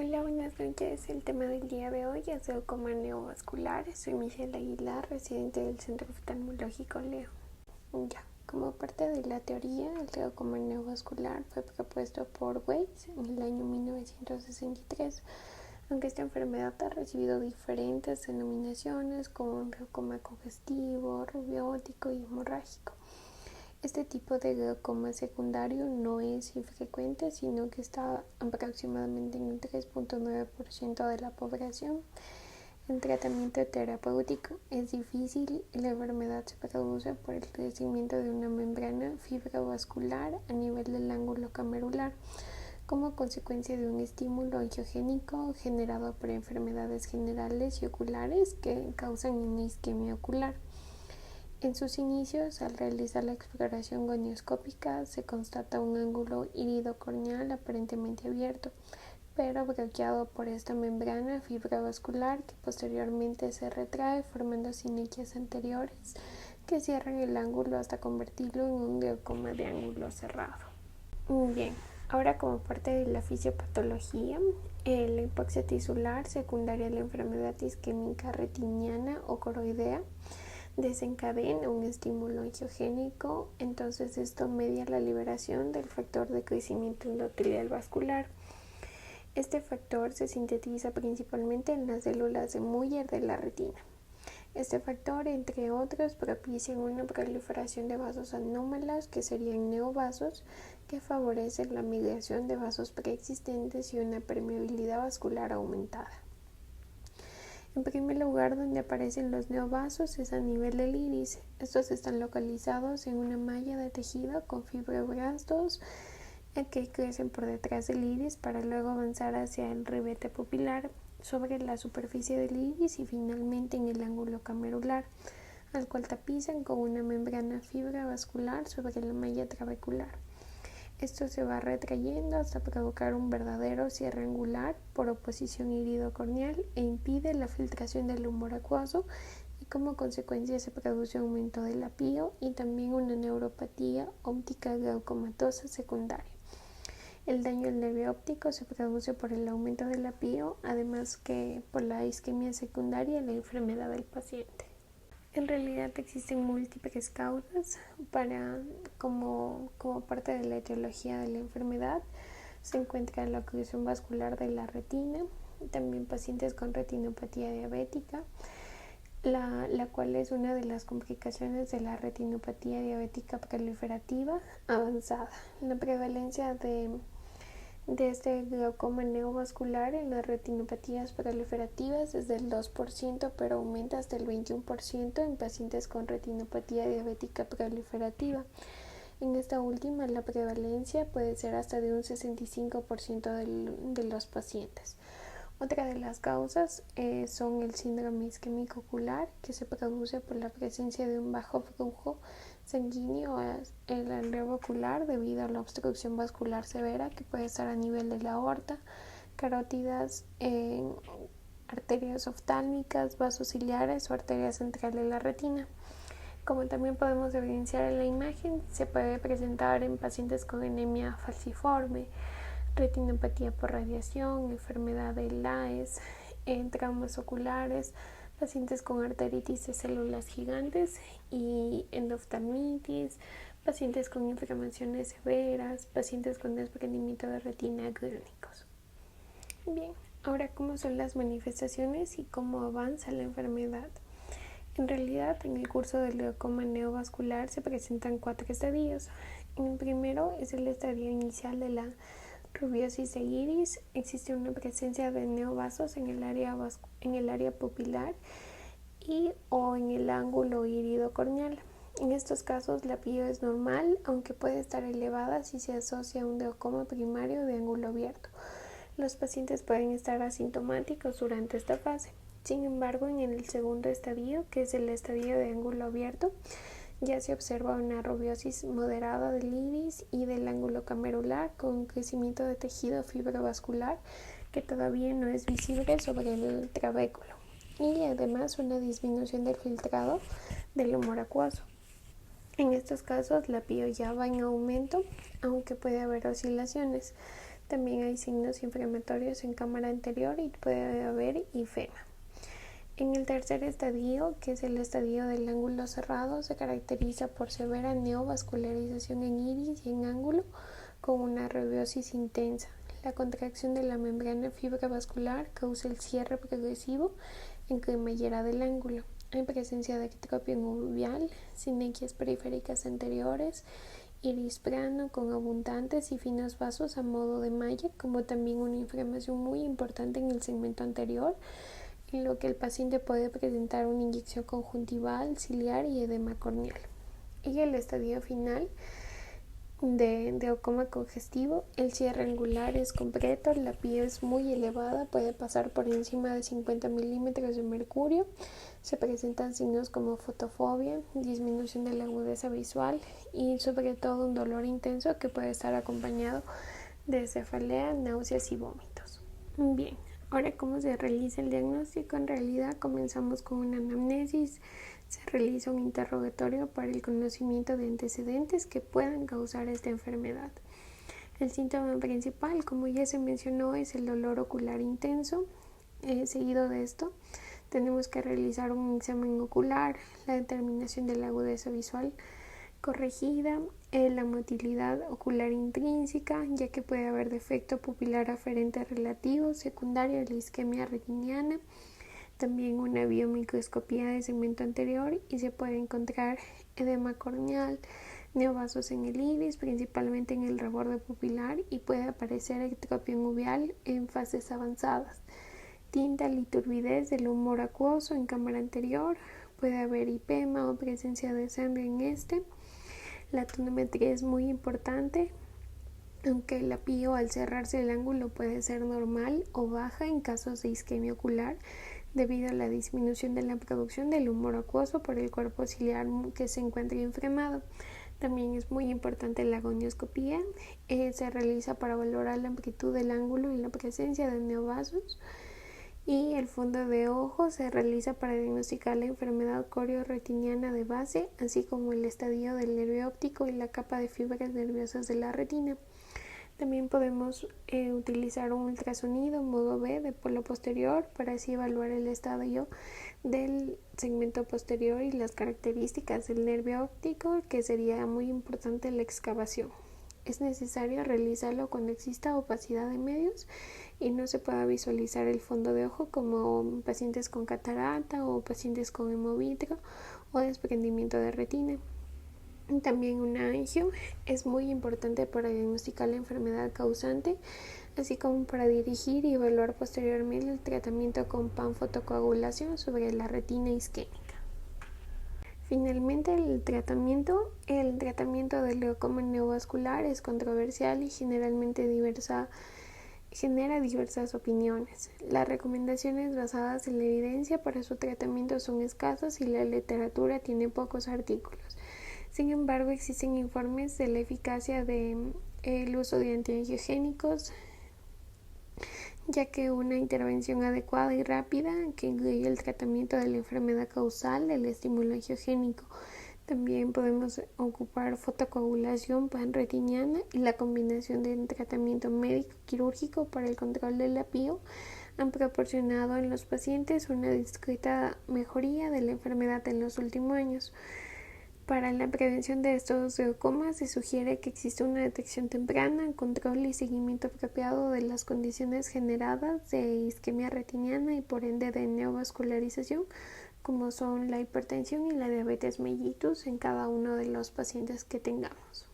Hola, buenas noches. El tema del día de hoy es glaucoma neovascular. Soy Michelle Aguilar, residente del Centro Oftalmológico Leo. Ya, como parte de la teoría, el glaucoma neovascular fue propuesto por Weiss en el año 1963, aunque esta enfermedad ha recibido diferentes denominaciones como glaucoma congestivo, rubiótico y hemorrágico. Este tipo de glaucoma secundario no es infrecuente, sino que está aproximadamente en un 3.9% de la población. El tratamiento terapéutico es difícil y la enfermedad se produce por el crecimiento de una membrana fibrovascular a nivel del ángulo camerular, como consecuencia de un estímulo angiogénico generado por enfermedades generales y oculares que causan una isquemia ocular. En sus inicios, al realizar la exploración gonioscópica, se constata un ángulo iridocorneal aparentemente abierto, pero bloqueado por esta membrana fibrovascular que posteriormente se retrae formando sinequias anteriores que cierran el ángulo hasta convertirlo en un glaucoma de ángulo cerrado. Bien, ahora como parte de la fisiopatología, la hipoxia tisular secundaria a la enfermedad isquémica retiniana o coroidea desencadena un estímulo angiogénico, entonces esto media la liberación del factor de crecimiento endotelial vascular. Este factor se sintetiza principalmente en las células de Muller de la retina. Este factor, entre otros, propicia una proliferación de vasos anómalos, que serían neovasos, que favorecen la migración de vasos preexistentes y una permeabilidad vascular aumentada. En primer lugar, donde aparecen los neovasos es a nivel del iris. Estos están localizados en una malla de tejido con fibroblastos que crecen por detrás del iris para luego avanzar hacia el ribete pupilar, sobre la superficie del iris y finalmente en el ángulo camerular, al cual tapizan con una membrana fibrovascular sobre la malla trabecular. Esto se va retrayendo hasta provocar un verdadero cierre angular por oposición iridocorneal e impide la filtración del humor acuoso, y como consecuencia se produce aumento del apío y también una neuropatía óptica glaucomatosa secundaria. El daño al nervio óptico se produce por el aumento del apío, además que por la isquemia secundaria y la enfermedad del paciente. En realidad existen múltiples causas como parte de la etiología de la enfermedad. Se encuentra la oclusión vascular de la retina, también pacientes con retinopatía diabética, la cual es una de las complicaciones de la retinopatía diabética proliferativa avanzada. La prevalencia de este glaucoma neovascular en las retinopatías proliferativas es del 2%, pero aumenta hasta el 21% en pacientes con retinopatía diabética proliferativa. En esta última, la prevalencia puede ser hasta de un 65% de los pacientes. Otra de las causas son el síndrome isquémico ocular, que se produce por la presencia de un bajo flujo sanguíneo en el alveolo ocular debido a la obstrucción vascular severa que puede estar a nivel de la aorta, carótidas, arterias oftálmicas, vasos ciliares o arterias centrales de la retina. Como también podemos evidenciar en la imagen, se puede presentar en pacientes con anemia falciforme, retinopatía por radiación, enfermedad de Laes, traumas oculares, pacientes con arteritis de células gigantes y endoftalmitis, pacientes con inflamaciones severas, pacientes con desprendimiento de retina crónicos. Bien, ahora, ¿cómo son las manifestaciones y cómo avanza la enfermedad? En realidad, en el curso del glaucoma neovascular se presentan 4 estadios. El primero es el estadio inicial de la rubiosis de iris. Existe una presencia de neovasos en el área pupilar y o en el ángulo iridocorneal. En estos casos la pío es normal, aunque puede estar elevada si se asocia a un glaucoma primario de ángulo abierto. Los pacientes pueden estar asintomáticos durante esta fase. Sin embargo, en el segundo estadio, que es el estadio de ángulo abierto, ya se observa una rubiosis moderada del iris y del ángulo camerular con un crecimiento de tejido fibrovascular que todavía no es visible sobre el trabéculo, y además una disminución del filtrado del humor acuoso. En estos casos la pío ya va en aumento, aunque puede haber oscilaciones. También hay signos inflamatorios en cámara anterior y puede haber ifema. En el tercer estadio, que es el estadio del ángulo cerrado, se caracteriza por severa neovascularización en iris y en ángulo con una rubiosis intensa. La contracción de la membrana fibrovascular causa el cierre progresivo en cremallera del ángulo. Hay presencia de ectropio uveal, sinequias periféricas anteriores, iris plano con abundantes y finos vasos a modo de malla, como también una inflamación muy importante en el segmento anterior, en lo que el paciente puede presentar una inyección conjuntival, ciliar y edema corneal. Y el estadio final de glaucoma congestivo, el cierre angular es completo, la pía es muy elevada, puede pasar por encima de 50 milímetros de mercurio. Se presentan signos como fotofobia, disminución de la agudeza visual y sobre todo un dolor intenso que puede estar acompañado de cefalea, náuseas y vómitos. Bien, ahora cómo se realiza el diagnóstico. En realidad comenzamos con una anamnesis, se realiza un interrogatorio para el conocimiento de antecedentes que puedan causar esta enfermedad. El síntoma principal, como ya se mencionó, es el dolor ocular intenso. Seguido de esto, tenemos que realizar un examen ocular, la determinación de la agudeza visual corregida, la motilidad ocular intrínseca, ya que puede haber defecto pupilar aferente relativo, secundario a la isquemia retiniana, también una biomicroscopía de segmento anterior y se puede encontrar edema corneal, neovasos en el iris, principalmente en el reborde pupilar, y puede aparecer ectropio uveal en fases avanzadas. Tinta y turbidez del humor acuoso en cámara anterior, puede haber hipema o presencia de sangre en este. La tonometría es muy importante, aunque el apío al cerrarse el ángulo puede ser normal o baja en casos de isquemia ocular debido a la disminución de la producción del humor acuoso por el cuerpo ciliar que se encuentra inflamado. También es muy importante la gonioscopía, se realiza para valorar la amplitud del ángulo y la presencia de neovasos. Y el fondo de ojo se realiza para diagnosticar la enfermedad coreo-retiniana de base, así como el estadio del nervio óptico y la capa de fibras nerviosas de la retina. También podemos utilizar un ultrasonido modo B de polo posterior para así evaluar el estadio del segmento posterior y las características del nervio óptico, que sería muy importante la excavación. Es necesario realizarlo cuando exista opacidad de medios y no se pueda visualizar el fondo de ojo, como pacientes con catarata o pacientes con hemovitrio o desprendimiento de retina. También una angio es muy importante para diagnosticar la enfermedad causante, así como para dirigir y evaluar posteriormente el tratamiento con panfotocoagulación sobre la retina isquémica. Finalmente, el tratamiento del glaucoma neovascular es controversial y genera diversas opiniones. Las recomendaciones basadas en la evidencia para su tratamiento son escasas y la literatura tiene pocos artículos. Sin embargo, existen informes de la eficacia del uso de antiangiogénicos, ya que una intervención adecuada y rápida que incluye el tratamiento de la enfermedad causal del estímulo angiogénico. También podemos ocupar fotocoagulación panretiniana y la combinación de tratamiento médico-quirúrgico para el control del apío han proporcionado en los pacientes una discreta mejoría de la enfermedad en los últimos años. Para la prevención de estos glaucomas se sugiere que existe una detección temprana, control y seguimiento apropiado de las condiciones generadas de isquemia retiniana y por ende de neovascularización, como son la hipertensión y la diabetes mellitus en cada uno de los pacientes que tengamos.